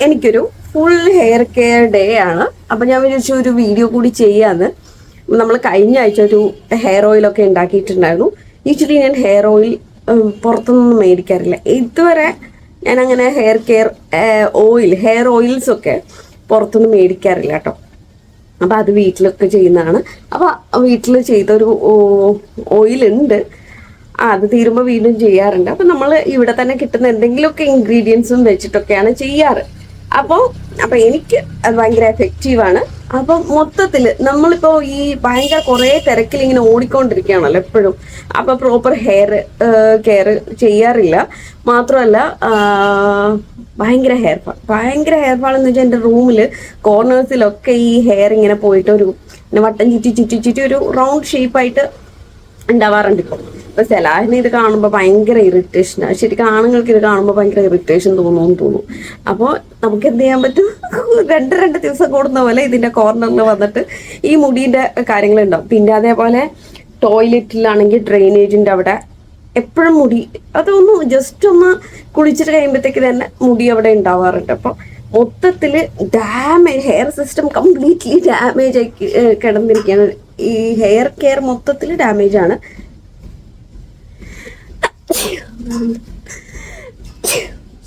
എനിക്കൊരു full hair care day ആണ്. അപ്പം ഞാൻ വിചാരിച്ചു ഒരു വീഡിയോ കൂടി ചെയ്യാന്ന്. നമ്മൾ കഴിഞ്ഞ ആഴ്ച ഒരു ഹെയർ ഓയിലൊക്കെ ഉണ്ടാക്കിയിട്ടുണ്ടായിരുന്നു. യൂഷ്വലി ഞാൻ ഹെയർ ഓയിൽ പുറത്തുനിന്നും മേടിക്കാറില്ല. ഇതുവരെ ഞാൻ അങ്ങനെ ഹെയർ ഓയിൽസ് ഒക്കെ പുറത്തുനിന്ന് മേടിക്കാറില്ല കേട്ടോ. അപ്പം അത് വീട്ടിലൊക്കെ ചെയ്യുന്നതാണ്. അപ്പം വീട്ടിൽ ചെയ്തൊരു ഓയിലുണ്ട്. അത് തീരുമ്പോൾ വീണ്ടും ചെയ്യാറുണ്ട്. അപ്പം നമ്മൾ ഇവിടെ തന്നെ കിട്ടുന്ന എന്തെങ്കിലുമൊക്കെ ഇൻഗ്രീഡിയൻസും വെച്ചിട്ടൊക്കെയാണ് ചെയ്യാറ്. അപ്പോൾ എനിക്ക് അത് ഭയങ്കര എഫക്റ്റീവാണ്. അപ്പം മൊത്തത്തിൽ നമ്മളിപ്പോൾ ഈ ഭയങ്കര കുറേ തിരക്കിൽ ഇങ്ങനെ ഓടിക്കൊണ്ടിരിക്കുകയാണല്ലോ എപ്പോഴും. അപ്പം പ്രോപ്പർ ഹെയർ കെയർ ചെയ്യാറില്ല. മാത്രമല്ല ഭയങ്കര ഹെയർ ഫാൾ എന്ന് വെച്ചാൽ എൻ്റെ റൂമിൽ കോർണേഴ്സിലൊക്കെ ഈ ഹെയർ ഇങ്ങനെ പോയിട്ട് ഒരു വട്ടം ചുറ്റി ഒരു റൗണ്ട് ഷേപ്പായിട്ട് ഉണ്ടാവാറുണ്ട്. ഇപ്പൊ സെലാഹിന് ഇത് കാണുമ്പോൾ ഭയങ്കര ഇറിറ്റേഷനാണ്. ശരിക്കും ആണുങ്ങൾക്ക് ഇത് കാണുമ്പോൾ ഭയങ്കര ഇറിറ്റേഷൻ തോന്നുമെന്ന് തോന്നും. അപ്പോൾ നമുക്ക് എന്ത് ചെയ്യാൻ പറ്റും, രണ്ട് ദിവസം കൂടുന്ന പോലെ ഇതിന്റെ കോർണറിൽ വന്നിട്ട് ഈ മുടീന്റെ കാര്യങ്ങളുണ്ടാവും. പിന്നെ അതേപോലെ ടോയ്ലറ്റിലാണെങ്കിൽ ഡ്രെയിനേജിന്റെ അവിടെ എപ്പോഴും മുടി, അതൊന്ന് ജസ്റ്റ് ഒന്ന് കുളിച്ചിട്ട് കഴിയുമ്പോഴത്തേക്ക് തന്നെ മുടി അവിടെ ഉണ്ടാവാറുണ്ട്. അപ്പോൾ മൊത്തത്തില് ഹെയർ സിസ്റ്റം കംപ്ലീറ്റ്ലി ഡാമേജ് ആയി കിടന്നിരിക്കുകയാണ്. ഈ ഹെയർ കെയർ മൊത്തത്തിൽ ഡാമേജ് ആണ്.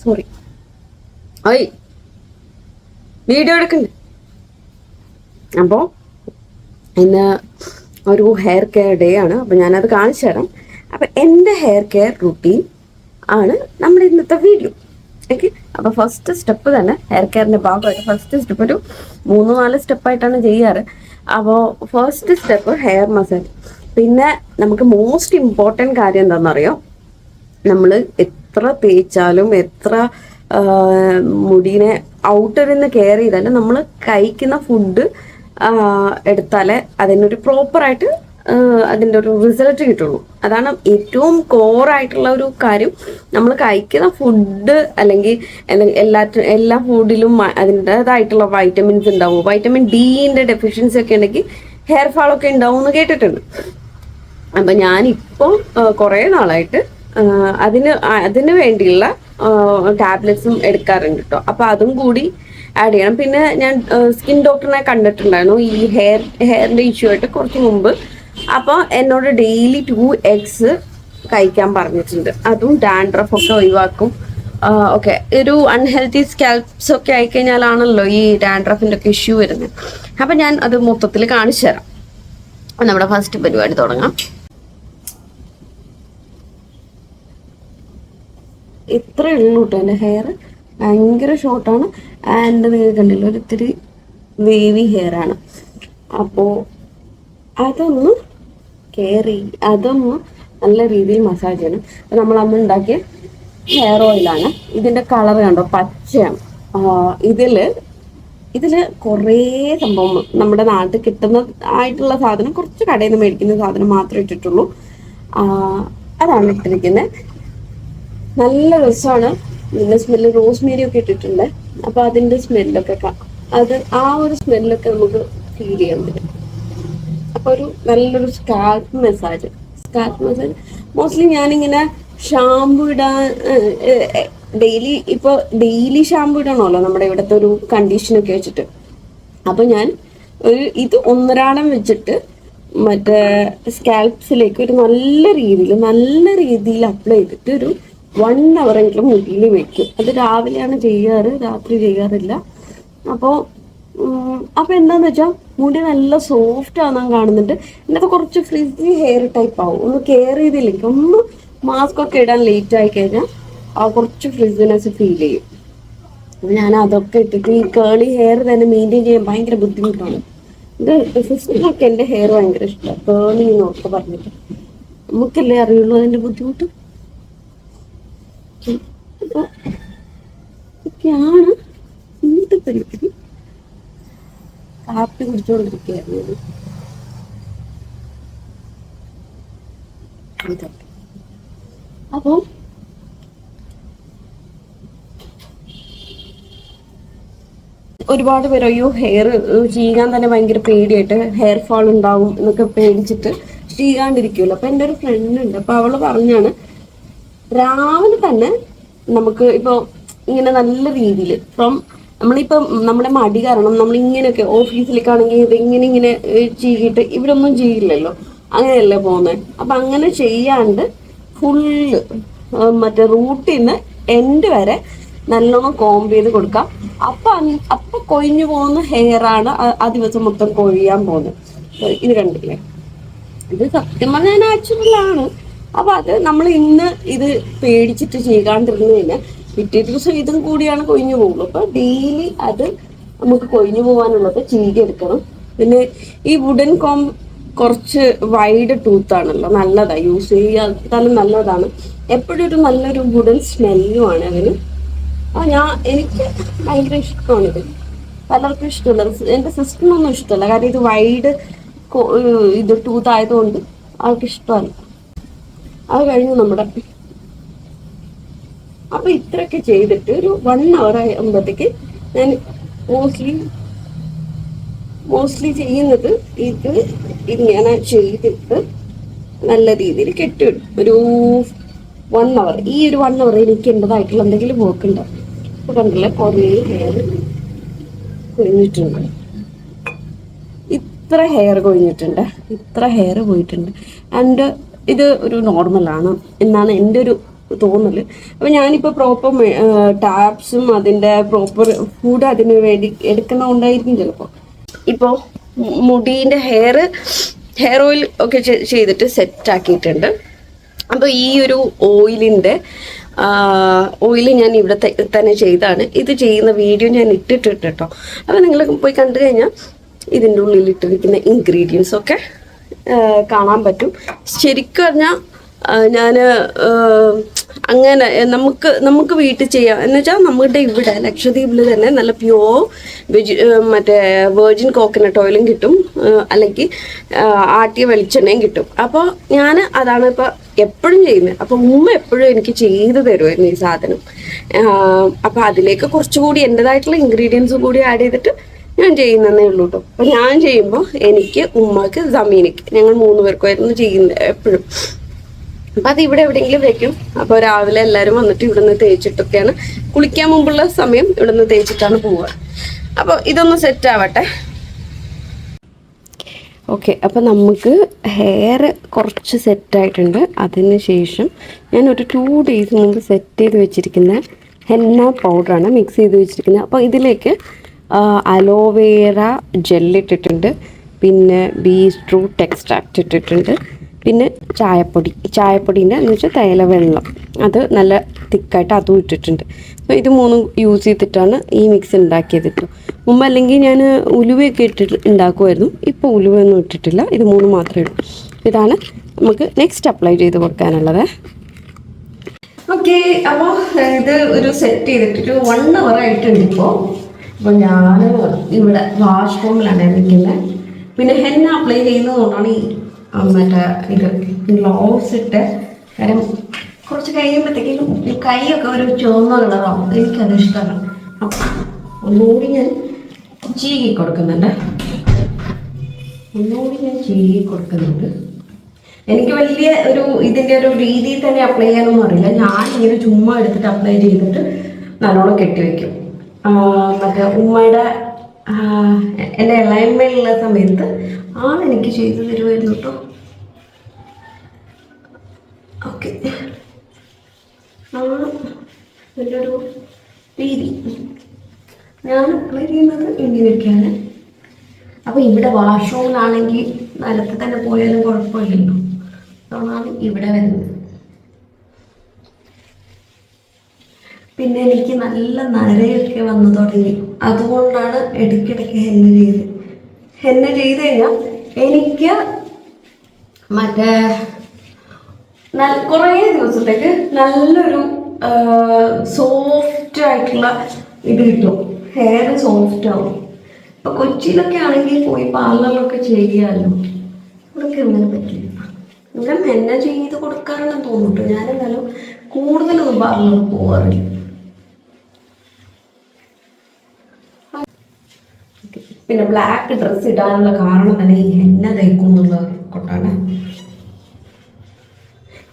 സോറി, വീഡിയോ എടുക്കണ്ട്. അപ്പോൾ ഇന്ന് ഒരു ഹെയർ കെയർ ഡേ ആണ്. അപ്പോൾ ഞാനത് കാണിച്ചു തരാം. അപ്പം എൻ്റെ ഹെയർ കെയർ റുട്ടീൻ ആണ് നമ്മുടെ ഇന്നത്തെ വീഡിയോ. ഓക്കെ, അപ്പോൾ ഫസ്റ്റ് സ്റ്റെപ്പ് തന്നെ ഹെയർ കെയറിൻ്റെ ഭാഗമായിട്ട് ഫസ്റ്റ് സ്റ്റെപ്പ് ഒരു 3-4 സ്റ്റെപ്പായിട്ടാണ് ചെയ്യാറ്. അപ്പോൾ ഫസ്റ്റ് സ്റ്റെപ്പ് ഹെയർ മസാജ്. പിന്നെ നമുക്ക് മോസ്റ്റ് ഇമ്പോർട്ടൻറ്റ് കാര്യം എന്താണെന്നറിയോ, നമ്മൾ എത്ര തേച്ചാലും എത്ര മുടീനെ ഔട്ടറിൽ നിന്ന് കെയർ ചെയ്താലും നമ്മൾ കഴിക്കുന്ന ഫുഡ് എടുത്താലേ അതിനൊരു പ്രോപ്പറായിട്ട് അതിൻ്റെ ഒരു റിസൾട്ട് കിട്ടുള്ളൂ. അതാണ് ഏറ്റവും കോറായിട്ടുള്ള ഒരു കാര്യം. നമ്മൾ കഴിക്കുന്ന ഫുഡ് അല്ലെങ്കിൽ എല്ലാ ഫുഡിലും അതിൻ്റെതായിട്ടുള്ള വൈറ്റമിൻസ് ഉണ്ടാവും. വൈറ്റമിൻ ഡിന്റെ ഡെഫിഷ്യൻസി ഒക്കെ ഉണ്ടെങ്കിൽ ഹെയർ ഫാളൊക്കെ ഉണ്ടാവും എന്ന് കേട്ടിട്ടുണ്ട്. അപ്പം ഞാനിപ്പോൾ കുറേ നാളായിട്ട് അതിന് വേണ്ടിയുള്ള ടാബ്ലറ്റ്സും എടുക്കാറുണ്ട് കേട്ടോ. അപ്പം അതും കൂടി ആഡ് ചെയ്യണം. പിന്നെ ഞാൻ സ്കിൻ ഡോക്ടറിനെ കണ്ടിട്ടുണ്ടായിരുന്നു ഈ ഹെയറിൻ്റെ ഇഷ്യൂ ആയിട്ട് കുറച്ച് മുമ്പ്. അപ്പോൾ എന്നോട് ഡെയിലി 2 eggs കഴിക്കാൻ പറഞ്ഞിട്ടുണ്ട്. അതും ഡാൻഡ്രഫ് ഒക്കെ ഒഴിവാക്കും. ഓക്കെ, ഒരു അൺഹെൽത്തി സ്കാൽപ്സ് ഒക്കെ ആയിക്കഴിഞ്ഞാലാണല്ലോ ഈ ഡാൻഡ്രഫിൻ്റെ ഒക്കെ ഇഷ്യൂ വരുന്നത്. അപ്പം ഞാൻ അത് മൊത്തത്തിൽ കാണിച്ചു തരാം. നമ്മുടെ ഫസ്റ്റ് പരിപാടി തുടങ്ങാം. ഇത്രയേ ഉള്ളൂ കേട്ടോ. എൻ്റെ ഹെയർ ഭയങ്കര ഷോർട്ടാണ്. ആൻഡ് നിങ്ങൾ കണ്ടില്ല, ഒരിത്തിരി വേവി ഹെയർ ആണ്. അപ്പോൾ അതൊന്ന് അതൊന്ന് നല്ല രീതിയിൽ മസാജ് ചെയ്യണം. അപ്പോൾ നമ്മൾ അന്ന് ഉണ്ടാക്കിയ ഹെയർ ഓയിലാണ്. ഇതിൻ്റെ കളർ കണ്ടോ, പച്ചയാണ്. ഇതിൽ കുറേ സംഭവം നമ്മുടെ നാട്ടിൽ കിട്ടുന്ന ആയിട്ടുള്ള സാധനം, കുറച്ച് കടയിൽ നിന്ന് മേടിക്കുന്ന സാധനം മാത്രമേ ഇട്ടിട്ടുള്ളൂ. അതാണ് ഇട്ടിരിക്കുന്നത്. നല്ല രസമാണ്. ഇതിൻ്റെ സ്മെല്ല് റോസ്മേരി ഒക്കെ ഇട്ടിട്ടുണ്ട്. അപ്പോൾ അതിൻ്റെ സ്മെല്ലൊക്കെ ആ ഒരു സ്മെല്ലൊക്കെ നമുക്ക് ഫീൽ ചെയ്യാൻ പറ്റും. അപ്പോൾ ഒരു നല്ലൊരു സ്കാൽപ്പ് മസാജ് മോസ്റ്റ്ലി ഞാനിങ്ങനെ ഷാമ്പു ഡെയിലി ഷാമ്പു ഇടണമല്ലോ നമ്മുടെ ഇവിടുത്തെ ഒരു കണ്ടീഷനൊക്കെ വെച്ചിട്ട്. അപ്പോൾ ഞാൻ ഇത് ഒന്നരാടം വെച്ചിട്ട് മറ്റേ സ്കാൽപ്സിലേക്ക് ഒരു നല്ല രീതിയിൽ അപ്ലൈ ചെയ്തിട്ട് ഒരു 1 hour എങ്കിലും മുടിയിൽ വെക്കും. അത് രാവിലെയാണ് ചെയ്യാറ്, രാത്രി ചെയ്യാറില്ല. അപ്പോൾ എന്താന്ന് വെച്ചാൽ മുടി നല്ല സോഫ്റ്റ് ആണെന്ന് കാണുന്നുണ്ട്. എന്നിട്ട് കുറച്ച് ഫ്രിസി ഹെയർ ടൈപ്പ് ആവും. ഒന്ന് കെയർ ചെയ്തില്ലെങ്കിൽ, ഒന്ന് മാസ്ക് ഒക്കെ ഇടാൻ ലേറ്റ് ആയി കഴിഞ്ഞാൽ കുറച്ച് ഫ്രിസിനെസ് ഫീൽ ചെയ്യും. ഞാൻ അതൊക്കെ ഇട്ടിട്ട് ഈ കേളി ഹെയർ തന്നെ മെയിൻറ്റെയിൻ ചെയ്യാൻ ഭയങ്കര ബുദ്ധിമുട്ടാണ്. ഇത് സിസ്റ്ററിനൊക്കെ എൻ്റെ ഹെയർ ഭയങ്കര ഇഷ്ടമാണ്, കേളി എന്നൊക്കെ പറഞ്ഞിട്ട്. നമുക്കല്ലേ അറിയുള്ളൂ അതിൻ്റെ ബുദ്ധിമുട്ട്. അപ്പോൾ ഇതൊക്കെയാണ് ഇന്നത്തെ പരിപാടി. കാപ്പി കുടിച്ചുകൊണ്ടിരിക്കുകയായിരുന്നു. അപ്പോൾ ഒരുപാട് പേര് അയ്യോ ഹെയർ ചെയ്യാൻ തന്നെ ഭയങ്കര പേടിയായിട്ട് ഹെയർ ഫാൾ ഉണ്ടാവും എന്നൊക്കെ പേടിച്ചിട്ട് ചെയ്യാണ്ടിരിക്കുമല്ലോ. അപ്പം എൻ്റെ ഒരു ഫ്രണ്ട് ഉണ്ട്. അപ്പോൾ അവള് പറഞ്ഞാണ് രാവിലെ തന്നെ നമുക്ക് ഇപ്പോൾ ഇങ്ങനെ നല്ല രീതിയിൽ ഫ്രം നമ്മളിപ്പം നമ്മുടെ മടി കാരണം നമ്മളിങ്ങനെയൊക്കെ ഓഫീസിലേക്കാണെങ്കിൽ ഇത് ഇങ്ങനെ ഇങ്ങനെ ചീകിയിട്ട് ഇവരൊന്നും ചെയ്യില്ലല്ലോ, അങ്ങനെയല്ലേ പോകുന്നത്. അപ്പം അങ്ങനെ ചെയ്യാണ്ട് ഫുള്ള് മറ്റേ റൂട്ടിന്ന് എൻഡ് വരെ നല്ലോണം കോംബ് ചെയ്ത് കൊടുക്കാം. അപ്പൊ കൊഴിഞ്ഞു പോകുന്ന ഹെയർ ആണ് ആ ദിവസം മൊത്തം കൊഴിയാൻ പോകുന്നത്. ഇത് കണ്ടില്ലേ, ഇത് സത്യം പറഞ്ഞാൽ നാച്ചുറൽ ആണ്. അപ്പൊ അത് നമ്മൾ ഇന്ന് ഇത് പേടിച്ചിട്ട് ചെയ്യാണ്ടിരുന്നു കഴിഞ്ഞാൽ പിറ്റേ ദിവസം ഇതും കൂടിയാണ് കൊഴിഞ്ഞു പോകുള്ളൂ. അപ്പൊ ഡെയിലി അത് നമുക്ക് കൊഴിഞ്ഞു പോകാനുള്ളത് ചെയ്തെടുക്കണം. പിന്നെ ഈ വുഡൻ കോം കുറച്ച് വൈഡ് ടൂത്ത് ആണല്ലോ, നല്ലതാ യൂസ് ചെയ്യാത്താലും നല്ലതാണ്. എപ്പോഴും ഒരു നല്ലൊരു വുഡൻ സ്മെല്ലുമാണ് അതിന്. എനിക്ക് ഭയങ്കര ഇഷ്ടമാണിത്. പലർക്കും ഇഷ്ടമല്ല, എൻ്റെ സിസ്റ്ററിനൊന്നും ഇഷ്ടമല്ല, കാരണം ഇത് വൈഡ് ഇത് ടൂത്ത് ആയതുകൊണ്ട് അവർക്ക് ഇഷ്ടമല്ല. അത് കഴിഞ്ഞ് നമ്മുടെ അപ്പൊ ഇത്രയൊക്കെ ചെയ്തിട്ട് ഒരു 1 hour ആകുമ്പോഴത്തേക്ക് ഞാൻ മോസ്റ്റ്ലി ചെയ്യുന്നത് ഇങ്ങനെ ചെയ്തിട്ട് നല്ല രീതിയിൽ കെട്ടിവിടും. ഒരു 1 hour. ഈ ഒരു 1 hour എനിക്ക് എൻ്റെതായിട്ടുള്ള എന്തെങ്കിലും വർക്ക് ഉണ്ട്. ഇപ്പൊ കണ്ടില്ലേ, കുറേ ഹെയർ കൊഴിഞ്ഞിട്ടുണ്ട്. ഇത്ര ഹെയർ പോയിട്ടുണ്ട്. ആൻഡ് ഇത് ഒരു നോർമലാണ് എന്നാണ് എൻ്റെ ഒരു തോന്നല്. അപ്പൊ ഞാനിപ്പോ പ്രോപ്പർ ടാപ്സും അതിന്റെ പ്രോപ്പർ ഫുഡ് അതിന് വേണ്ടി എടുക്കുന്നതുകൊണ്ടായിരിക്കും ചിലപ്പോൾ. ഇപ്പോൾ മുടീൻ്റെ ഹെയർ ഓയിൽ ഒക്കെ ചെയ്തിട്ട് സെറ്റ് ആക്കിയിട്ടുണ്ട്. അപ്പോൾ ഈ ഒരു ഓയിൽ ഞാൻ ഇവിടെ തന്നെ ചെയ്താണ്. ഇത് ചെയ്യുന്ന വീഡിയോ ഞാൻ ഇട്ടിട്ടുണ്ട് കേട്ടോ. അപ്പോൾ നിങ്ങൾ പോയി കണ്ടു കഴിഞ്ഞാൽ ഇതിൻ്റെ ഉള്ളിൽ ഇട്ടിരിക്കുന്ന ഇൻഗ്രീഡിയൻസ് ഒക്കെ കാണാൻ പറ്റും. ശരിക്കും പറഞ്ഞാൽ ഞാൻ അങ്ങനെ നമുക്ക് വീട്ടിൽ ചെയ്യാം എന്ന് വെച്ചാൽ നമ്മുടെ ഇവിടെ ലക്ഷദ്വീപിൽ തന്നെ നല്ല പ്യോർ മറ്റേ വെർജിൻ കോക്കനട്ട് ഓയിലും കിട്ടും, അല്ലെങ്കിൽ ആട്ടിയ വെളിച്ചെണ്ണയും കിട്ടും. അപ്പോൾ ഞാൻ അതാണ് ഇപ്പോൾ എപ്പോഴും ചെയ്യുന്നത്. അപ്പോൾ ഉമ്മ എപ്പോഴും എനിക്ക് ചെയ്ത് തരുമായിരുന്നു ഈ സാധനം. അപ്പോൾ അതിലേക്ക് കുറച്ചുകൂടി എൻ്റെതായിട്ടുള്ള ഇൻഗ്രീഡിയൻസ് കൂടി ആഡ് ചെയ്തിട്ട് ഞാൻ ചെയ്യുന്നതേ ഉള്ളൂ കേട്ടോ. അപ്പോൾ ഞാൻ ചെയ്യുമ്പോൾ എനിക്ക്, ഉമ്മക്ക്, സമീനക്ക്, ഞങ്ങൾ 3 പേർക്കുമായിരുന്നു ചെയ്യുന്നത് എപ്പോഴും. അപ്പം അത് ഇവിടെ എവിടെയെങ്കിലും വെക്കും. അപ്പോൾ രാവിലെ എല്ലാവരും വന്നിട്ട് ഇവിടുന്ന് തേച്ചിട്ടൊക്കെയാണ്, കുളിക്കാൻ മുമ്പുള്ള സമയം ഇവിടുന്ന് തേച്ചിട്ടാണ് പോവുക. അപ്പോൾ ഇതൊന്ന് സെറ്റ് ആവട്ടെ. ഓക്കെ, അപ്പോൾ നമുക്ക് ഹെയർ കുറച്ച് സെറ്റായിട്ടുണ്ട്. അതിന് ശേഷം ഞാനൊരു 2 days മുമ്പ് സെറ്റ് ചെയ്ത് വെച്ചിരിക്കുന്ന ഹെന്ന പൗഡറാണ് മിക്സ് ചെയ്ത് വെച്ചിരിക്കുന്നത്. അപ്പോൾ ഇതിലേക്ക് അലോവേറ ജെല്ലിട്ടിട്ടുണ്ട്, പിന്നെ ബീറ്റ്റൂട്ട് എക്സ്ട്രാക്റ്റ് ഇട്ടിട്ടുണ്ട്, പിന്നെ ചായപ്പൊടീൻ്റെ എന്ന് വെച്ചാൽ തേയിലവെള്ളം, അത് നല്ല തിക്കായിട്ട് അതും ഇട്ടിട്ടുണ്ട്. അപ്പോൾ ഇത് 3 യൂസ് ചെയ്തിട്ടാണ് ഈ മിക്സ് ഉണ്ടാക്കിയത് കേട്ടോ. മുമ്പ് അല്ലെങ്കിൽ ഞാൻ ഉലുവയൊക്കെ ഇട്ടിട്ട് ഉണ്ടാക്കുമായിരുന്നു. ഇപ്പോൾ ഉലുവയൊന്നും ഇട്ടിട്ടില്ല, ഇത് 3 മാത്രമേ ഉള്ളൂ. ഇതാണ് നമുക്ക് നെക്സ്റ്റ് അപ്ലൈ ചെയ്ത് കൊടുക്കാനുള്ളത്. ഓക്കെ, അപ്പോൾ ഇത് ഒരു സെറ്റ് ചെയ്തിട്ടൊരു 1 hour ആയിട്ടുണ്ട് ഇപ്പോൾ. അപ്പോൾ ഞാൻ ഇവിടെ വാഷ് റൂമിലാണ് നിൽക്കുന്നത്. പിന്നെ ഹെന്ന അപ്ലൈ ചെയ്യുന്നതുകൊണ്ടാണ് ഈ മറ്റേ ഇത് ഗ്ലൗസ് ഇട്ട്, കാര്യം കുറച്ച് കഴിയുമ്പോഴത്തേക്കും കൈയൊക്കെ ഒരു ചുവന്ന കളറാവും. എനിക്കത് ഇഷ്ടമാണ്. അപ്പം ഒന്നുകൂടി ഞാൻ ചീകി കൊടുക്കുന്നുണ്ട്. എനിക്ക് വലിയ ഇതിൻ്റെ ഒരു രീതിയിൽ തന്നെ അപ്ലൈ ചെയ്യാനൊന്നും അറിയില്ല. ഞാൻ ഇങ്ങനെ ചുമ്മാ എടുത്തിട്ട് അപ്ലൈ ചെയ്തിട്ട് നല്ലോണം കെട്ടിവെക്കും. മറ്റേ ഉമ്മയുടെ എൻ്റെ ഇളയമ്മയുള്ള സമയത്ത് എനിക്ക് ചെയ്തു തരുമായിരുന്നു കേട്ടോ. ഓക്കെ, എൻ്റെ ഒരു രീതി ഞാൻ അപ്ലൈ ചെയ്യുന്നത് ഇങ്ങനെയൊക്കെയാണ്. അപ്പോൾ ഇവിടെ വാഷ്റൂമിലാണെങ്കിൽ നിലത്ത് തന്നെ പോയാലും കുഴപ്പമില്ലല്ലോ, അതുകൊണ്ടാണ് ഇവിടെ വരുന്നത്. പിന്നെ എനിക്ക് നല്ല നരയൊക്കെ വന്നു തുടങ്ങി, അതുകൊണ്ടാണ് ഇടയ്ക്കിടയ്ക്ക് ഹെന്ന ചെയ്ത് കഴിഞ്ഞാൽ എനിക്ക് മറ്റേ കുറേ ദിവസത്തേക്ക് നല്ലൊരു സോഫ്റ്റ് ആയിട്ടുള്ള ഇത് കിട്ടും, ഹെയർ സോഫ്റ്റ് ആവും. ഇപ്പം കൊച്ചിയിലൊക്കെ ആണെങ്കിൽ പോയി പാർലറിലൊക്കെ ചെയ്യാമല്ലോ, അതൊക്കെ അങ്ങനെ പറ്റില്ല. ഇവിടെ ഹെന്ന ചെയ്ത് കൊടുക്കാറുണ്ടെന്ന് തോന്നിട്ടു. ഞാനെന്തായാലും കൂടുതലൊന്നും പാർലറിൽ പോകാറില്ല. പിന്നെ ബ്ലാക്ക് ഡ്രസ്സ് ഇടാനുള്ള കാരണം തന്നെ ഈ ഹെന്ന തേക്കുന്നുള്ളത് കൊണ്ടാണ്.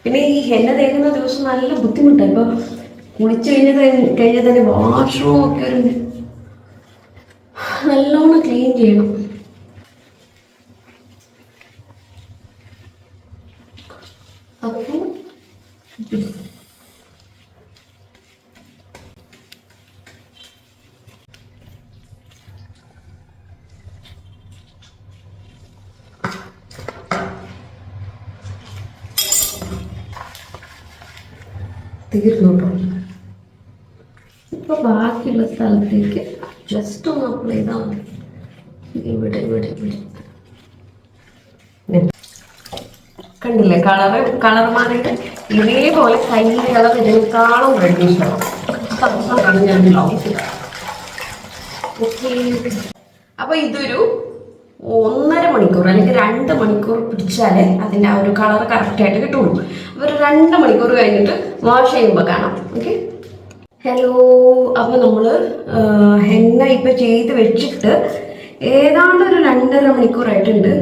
പിന്നെ ഈ ഹെന്ന തേക്കുന്ന ദിവസം നല്ല ബുദ്ധിമുട്ടാണ്. ഇപ്പോൾ കുളിച്ച് കഴിഞ്ഞാൽ തന്നെ വാഷ്റൂം ഒക്കെ ഒരു നല്ലോണം ക്ലീൻ ചെയ്യണം. അപ്പോൾ തീർന്നു കേട്ടോ. ഇപ്പൊ ബാക്കിയുള്ള സ്ഥലത്തേക്ക് ജസ്റ്റ് ഒന്ന് അപ്ലൈ ചെയ്താൽ മതി. ഇവിടെ ഇവിടെ ഇവിടെ കണ്ടില്ലേ കളർ മാറിയിട്ട് ഇതേപോലെ കയ്യിലെ കളർ ഇതിനേക്കാളും റെഡ്യൂഷാണ്. ഞാൻ ബ്ലൗസ്. അപ്പൊ ഇതൊരു 1.5 മണിക്കൂർ അല്ലെങ്കിൽ 2 മണിക്കൂർ പിടിച്ചാലേ അതിൻ്റെ ആ ഒരു കളർ കറക്റ്റായിട്ട് കിട്ടുള്ളൂ. അപ്പോൾ ഒരു 2 മണിക്കൂർ കഴിഞ്ഞിട്ട് വാഷ് ചെയ്യുമ്പോൾ കാണാം. Okay, hello. അപ്പോൾ നമ്മൾ ഹെന്ന ഇപ്പം ചെയ്ത് വെച്ചിട്ട് ഏതാണ്ട് ഒരു 2.5 മണിക്കൂറായിട്ടുണ്ട്.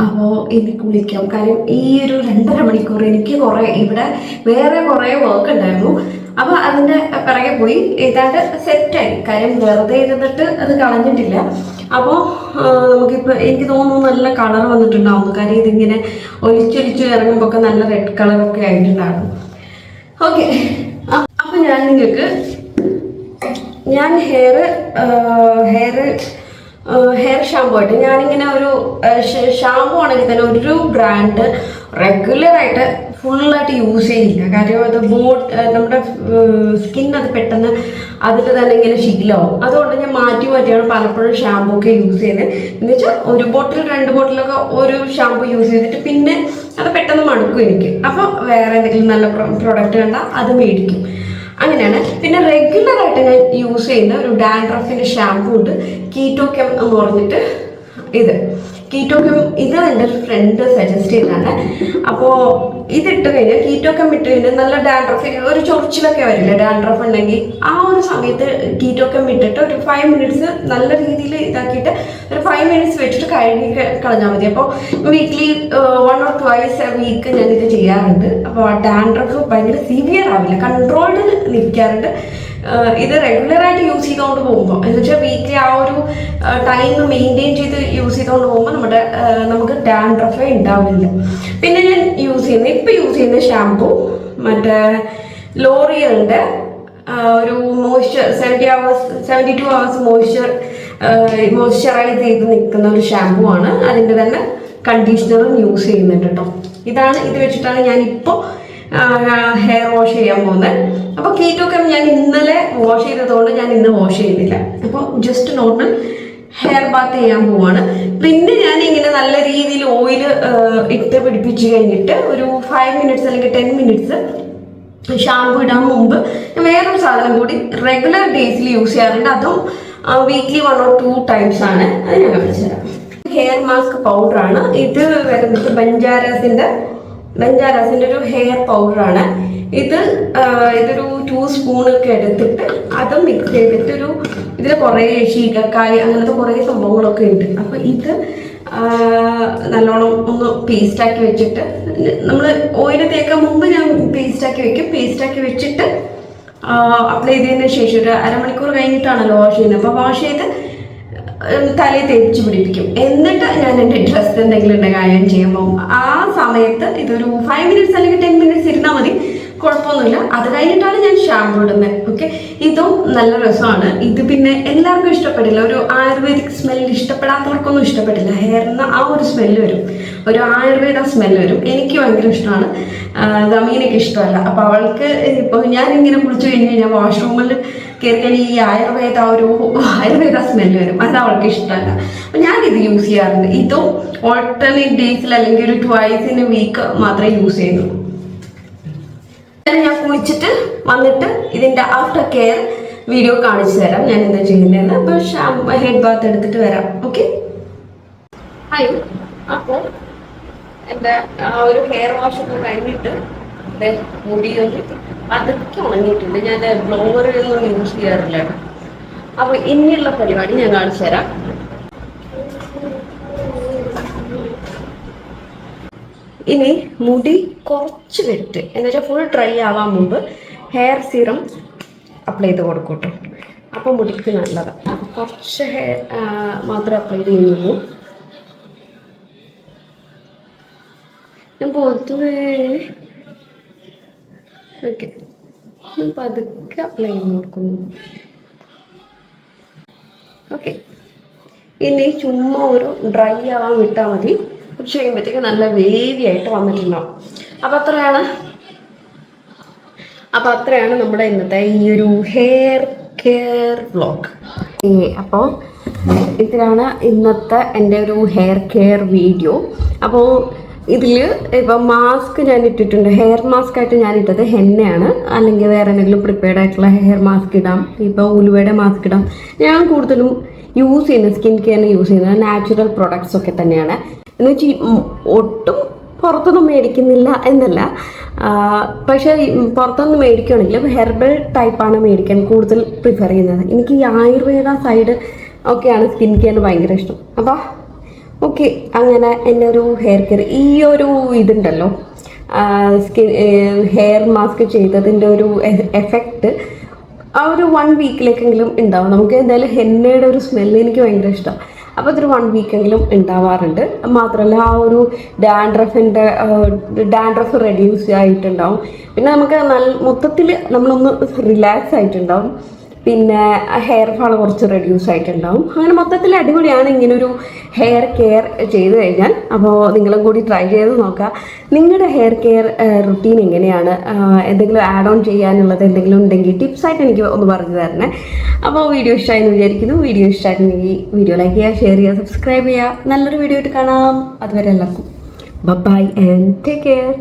അപ്പോൾ ഇനി കുളിക്കാം. കാര്യം ഈ ഒരു 2.5 മണിക്കൂർ എനിക്ക് ഇവിടെ വേറെ കുറേ വർക്ക് ഉണ്ടായിരുന്നു. അപ്പോൾ അതിൻ്റെ പിറകെ പോയി ഏതാണ്ട് സെറ്റായി. കാര്യം വെറുതെ ഇരുന്നിട്ട് അത് കളഞ്ഞിട്ടില്ല. അപ്പോൾ നമുക്കിപ്പോൾ എനിക്ക് തോന്നുന്നു നല്ല കളർ വന്നിട്ടുണ്ടാവുന്നു. കാര്യം ഇതിങ്ങനെ ഒലിച്ചൊലിച്ച് ഇറങ്ങുമ്പോൾ ഒക്കെ നല്ല റെഡ് കളറൊക്കെ ആയിട്ടുണ്ടായിരുന്നു. ഓക്കെ, അപ്പോൾ ഞാൻ ഹെയർ ഷാമ്പു ആയിട്ട് ഞാനിങ്ങനെ ഒരു ഷാമ്പു ആണെങ്കിൽ തന്നെ ഒരു ബ്രാൻഡ് റെഗുലറായിട്ട് ഫുള്ളായിട്ട് യൂസ് ചെയ്യില്ല. കാര്യം അത് നമ്മുടെ സ്കിൻ അത് പെട്ടെന്ന് അതിൽ തന്നെ ഇങ്ങനെ ശീലമാവും. അതുകൊണ്ട് ഞാൻ മാറ്റിയാണ് പലപ്പോഴും ഷാമ്പു ഒക്കെ യൂസ് ചെയ്യുന്നത്. എന്ന് വെച്ചാൽ 1 ബോട്ടിൽ 2 ബോട്ടിലൊക്കെ ഒരു ഷാമ്പു യൂസ് ചെയ്തിട്ട് പിന്നെ അത് പെട്ടെന്ന് മടുക്കും എനിക്ക്. അപ്പോൾ വേറെ എന്തെങ്കിലും നല്ല പ്രോഡക്റ്റ് കണ്ടാൽ അത് മേടിക്കും. അങ്ങനെയാണ്. പിന്നെ റെഗുലറായിട്ട് ഞാൻ യൂസ് ചെയ്യുന്ന ഒരു ഡാൻഡ്രഫിൻ്റെ ഷാമ്പൂ ഉണ്ട്, കീറ്റോകെം എന്ന് പറഞ്ഞിട്ട്. കീറ്റോകെം ഇത് എൻ്റെ ഒരു ഫ്രണ്ട് സജസ്റ്റ് ചെയ്തതാണ്. അപ്പോൾ ഇതിട്ട് കഴിഞ്ഞാൽ കീറ്റോകെം ഇട്ട് കഴിഞ്ഞാൽ നല്ല ഡാൻഡ്രഫ് ഒരു ചൊറിച്ചിലൊക്കെ വരില്ല ഡാൻഡ്രഫ് ഉണ്ടെങ്കിൽ. ആ ഒരു സമയത്ത് കീറ്റോകെം ഇട്ടിട്ട് ഒരു 5 മിനിറ്റ്സ് നല്ല രീതിയിൽ ഇതാക്കിയിട്ട് ഒരു 5 മിനിറ്റ്സ് വെച്ചിട്ട് കഴുകി കളഞ്ഞാൽ മതി. അപ്പോൾ വീക്ക്ലി 1 or 2 a week ഞാനിത് ചെയ്യാറുണ്ട്. അപ്പോൾ ഡാൻഡ്രഫ് ഭയങ്കര സിവിയർ ആവില്ല, കൺട്രോൾഡ് നിൽക്കാറുണ്ട്. ഇത് റെഗുലറായിട്ട് യൂസ് ചെയ്തുകൊണ്ട് പോകുമ്പോൾ എന്ന് വെച്ചാൽ വീക്ക്ലി ആ ഒരു ടൈം മെയിൻറ്റെയിൻ ചെയ്ത് യൂസ് ചെയ്തുകൊണ്ട് പോകുമ്പോൾ നമുക്ക് ഡാൻഡ്രഫേ ഉണ്ടാവില്ല. പിന്നെ ഞാൻ ഇപ്പം യൂസ് ചെയ്യുന്ന ഷാമ്പു മറ്റേ ലോറിയലിൻ്റെ ഒരു 72 hours മോയ്സ്ചറൈസ് ചെയ്ത് നിൽക്കുന്ന ഒരു ഷാമ്പു ആണ്. അതിൻ്റെ തന്നെ കണ്ടീഷണറും യൂസ് ചെയ്യുന്നുണ്ട് കേട്ടോ. ഇത് വെച്ചിട്ടാണ് ഞാനിപ്പോൾ ഹെയർ വാഷ് ചെയ്യാൻ പോകുന്നത്. അപ്പോൾ കീറ്റോകെം ഞാൻ ഇന്നലെ വാഷ് ചെയ്തതുകൊണ്ട് ഞാൻ ഇന്ന് വാഷ് ചെയ്യുന്നില്ല. അപ്പോൾ ജസ്റ്റ് നോർമൽ ഹെയർ ബാത്ത് ചെയ്യാൻ പോവാണ്. പിന്നെ ഞാൻ ഇങ്ങനെ നല്ല രീതിയിൽ ഓയിൽ ഇട്ട് പിടിപ്പിച്ച് കഴിഞ്ഞിട്ട് ഒരു 5 മിനിറ്റ്സ് അല്ലെങ്കിൽ 10 മിനിറ്റ്സ് ഷാമ്പു ഇടാൻ മുമ്പ് വേറൊരു സാധനം കൂടി റെഗുലർ ഡേയ്സിൽ യൂസ് ചെയ്യാറുണ്ട്. അതും വീക്ക്ലി 1 or 2 times ആണ്. അത് ഞാൻ കാണിച്ചു തരാം. ഹെയർ മാസ്ക് പൗഡറാണ് ഇത് വരുന്നത്. ബഞ്ചാരാസിൻ്റെ ഒരു ഹെയർ പൗഡറാണ് ഇതൊരു 2 സ്പൂണൊക്കെ എടുത്തിട്ട് അത് മിക്സ് ചെയ്തിട്ട് ഇതിൽ കുറേ ശീകക്കായ് അങ്ങനത്തെ കുറേ സംഭവങ്ങളൊക്കെ ഉണ്ട്. അപ്പോൾ ഇത് നല്ലോണം ഒന്ന് പേസ്റ്റാക്കി വെച്ചിട്ട് നമ്മൾ ഓയിൽ തേക്കാൻ മുമ്പ് ഞാൻ പേസ്റ്റാക്കി വെക്കും. പേസ്റ്റാക്കി വെച്ചിട്ട് അപ്ലൈ ചെയ്തതിന് ശേഷം ഒരു 1/2 മണിക്കൂർ കഴിഞ്ഞിട്ടാണല്ലോ വാഷ് ചെയ്യുന്നത്. അപ്പോൾ വാഷ് ചെയ്ത് തലയിൽ തേച്ച് പിടിപ്പിക്കും. എന്നിട്ട് ഞാൻ എൻ്റെ ഡ്രസ്സ് എന്തെങ്കിലും ഉണ്ടെങ്കിൽ അയൺ ചെയ്യുമ്പോൾ ആ സമയത്ത് ഇതൊരു 5 മിനിറ്റ്സ് അല്ലെങ്കിൽ 10 മിനിറ്റ്സ് ഇരുന്നാൽ മതി, കുഴപ്പമൊന്നുമില്ല. അത് കഴിഞ്ഞിട്ടാണ് ഞാൻ ഷാമ്പു ഇടുന്നത്. ഓക്കെ, ഇതും നല്ല രസമാണ്. ഇത് പിന്നെ എല്ലാവർക്കും ഇഷ്ടപ്പെടില്ല. ഒരു ആയുർവേദിക് സ്മെല്ല് ഇഷ്ടപ്പെടാത്തവർക്കൊന്നും ഇഷ്ടപ്പെടില്ല. ഹെയറിന് ആ ഒരു സ്മെല്ല് വരും, ഒരു ആയുർവേദ സ്മെല്ല് വരും. എനിക്ക് ഭയങ്കര ഇഷ്ടമാണ്. ദമീനൊക്കെ ഇഷ്ടമല്ല. അപ്പോൾ അവൾക്ക് ഇപ്പോൾ ഞാനിങ്ങനെ കുളിച്ച് കഴിഞ്ഞാൽ വാഷ്റൂമിൽ കയറി കഴിഞ്ഞാൽ ഈ ആയുർവേദ സ്മെല്ല് വരും. അത് അവൾക്ക് ഇഷ്ടമല്ല. അപ്പം ഞാനിത് യൂസ് ചെയ്യാറുണ്ട്. ഇതും ഓൾട്ടർനേറ്റ് ഡേയ്സിൽ അല്ലെങ്കിൽ ഒരു 2 in a week മാത്രമേ യൂസ് ചെയ്യുന്നുള്ളൂ. ഞാൻ കുളിച്ചിട്ട് വന്നിട്ട് ഇതിൻ്റെ ആഫ്റ്റർ കെയർ വീഡിയോ കാണിച്ചു തരാം ഞാൻ എന്താ ചെയ്യുന്നതെന്ന്. അപ്പോൾ ഹെഡ് ബാത്ത് എടുത്തിട്ട് വരാം. Okay, hi. അപ്പോൾ എൻ്റെ ഒരു ഹെയർ വാഷ് ഒക്കെ കഴിഞ്ഞിട്ട് മുടി അതൊക്കെ ഉണങ്ങിയിട്ടുണ്ട്. ഞാൻ ബ്ലോവറിലൊന്നും യൂസ് ചെയ്യാറില്ല. അപ്പോൾ ഇനിയുള്ള പരിപാടി ഞാൻ കാണിച്ചു തരാം. ഇനി മുടി കുറച്ച് വെട്ട് എന്ന് വെച്ചാൽ ഫുൾ ഡ്രൈ ആവാൻ മുമ്പ് ഹെയർ സീറം അപ്ലൈ ചെയ്ത് കൊടുക്കും കേട്ടോ. അപ്പോൾ മുടിക്ക് നല്ലതാണ്. അപ്പോൾ കുറച്ച് ഹെയർ മാത്രമേ അപ്ലൈ ചെയ്യുന്നുള്ളൂ. ഞാൻ പൊതുവേ ഓക്കെ പതുക്കെ അപ്ലൈ ചെയ്ത് കൊടുക്കുന്നു. ഓക്കെ, ഇനി ചുമ്മാ ഒരു ഡ്രൈ ആവാൻ വിട്ടാൽ മതി. കുറച്ച് കഴിയുമ്പോഴത്തേക്ക് നല്ല വേവി ആയിട്ട് വന്നിട്ടുണ്ടാവും. അപ്പോൾ അത്രയാണ് നമ്മുടെ ഇന്നത്തെ ഈ ഒരു ഹെയർ കെയർ വ്ളോഗ്. അപ്പോൾ ഇതിലാണ് ഇന്നത്തെ എൻ്റെ ഒരു ഹെയർ കെയർ വീഡിയോ. അപ്പോൾ ഇതിൽ ഇപ്പം മാസ്ക് ഞാൻ ഇട്ടിട്ടുണ്ട്. ഹെയർ മാസ്ക് ആയിട്ട് ഞാൻ ഇട്ടത് ഹെന്നയാണ്, അല്ലെങ്കിൽ വേറെ എന്തെങ്കിലും പ്രിപ്പയർഡ് ആയിട്ടുള്ള ഹെയർ മാസ്ക് ഇടാം. ഇപ്പോൾ ഉലുവയുടെ മാസ്ക് ഇടാം. ഞാൻ കൂടുതലും യൂസ് ചെയ്യുന്നത് സ്കിൻ കെയറിന് യൂസ് ചെയ്യുന്നത് നാച്ചുറൽ പ്രൊഡക്ട്സ് ഒക്കെ തന്നെയാണ്. എന്ന് വെച്ചാൽ ഒട്ടും പുറത്തൊന്നും മേടിക്കുന്നില്ല എന്നല്ല, പക്ഷേ പുറത്തൊന്നും മേടിക്കുകയാണെങ്കിൽ ഹെർബൽ ടൈപ്പാണ് മേടിക്കാൻ കൂടുതൽ പ്രിഫർ ചെയ്യുന്നത്. എനിക്ക് ഈ ആയുർവേദ സൈഡ് ഒക്കെയാണ് സ്കിൻ കെയറിന് ഭയങ്കര ഇഷ്ടം. അപ്പോൾ ഓക്കെ, അങ്ങനെ എൻ്റെ ഒരു ഹെയർ കെയർ ഈ ഒരു ഇതുണ്ടല്ലോ, ഹെയർ മാസ്ക് ചെയ്തതിൻ്റെ ഒരു എഫക്റ്റ് ആ ഒരു 1 വീക്കിലേക്കെങ്കിലും ഉണ്ടാവും. നമുക്ക് എന്തായാലും ഹെന്നയുടെ ഒരു സ്മെല്ല് എനിക്ക് ഭയങ്കര ഇഷ്ടമാണ്. അപ്പോൾ അതൊരു 1 വീക്കെങ്കിലും ഉണ്ടാവാറുണ്ട്. മാത്രമല്ല ആ ഒരു ഡാൻഡ്രഫ് റെഡ്യൂസ് ആയിട്ടുണ്ടാവും. പിന്നെ നമുക്ക് മൊത്തത്തിൽ നമ്മളൊന്ന് റിലാക്സ് ആയിട്ടുണ്ടാവും. പിന്നെ ഹെയർ ഫാൾ കുറച്ച് റെഡ്യൂസ് ആയിട്ടുണ്ടാവും. അങ്ങനെ മൊത്തത്തിൽ അടിപൊളിയാണ് ഇങ്ങനൊരു ഹെയർ കെയർ ചെയ്ത് കഴിഞ്ഞാൽ. അപ്പോൾ നിങ്ങളും കൂടി ട്രൈ ചെയ്ത് നോക്കുക. നിങ്ങളുടെ ഹെയർ കെയർ റുട്ടീൻ എങ്ങനെയാണ്? എന്തെങ്കിലും ആഡ് ഓൺ ചെയ്യാനുള്ളത് എന്തെങ്കിലും ഉണ്ടെങ്കിൽ ടിപ്സായിട്ട് എനിക്ക് ഒന്ന് പറഞ്ഞു തരണേ. അപ്പോൾ വീഡിയോ ഇഷ്ടമായെന്ന് വിചാരിക്കുന്നു. വീഡിയോ ഇഷ്ടമായിട്ടുണ്ടെങ്കിൽ വീഡിയോ ലൈക്ക് ചെയ്യുക, ഷെയർ ചെയ്യുക, സബ്സ്ക്രൈബ് ചെയ്യുക. നല്ലൊരു വീഡിയോ ആയിട്ട് കാണാം. അതുവരെ എല്ലാവർക്കും ബൈ ആൻഡ് ടേക്ക് കെയർ.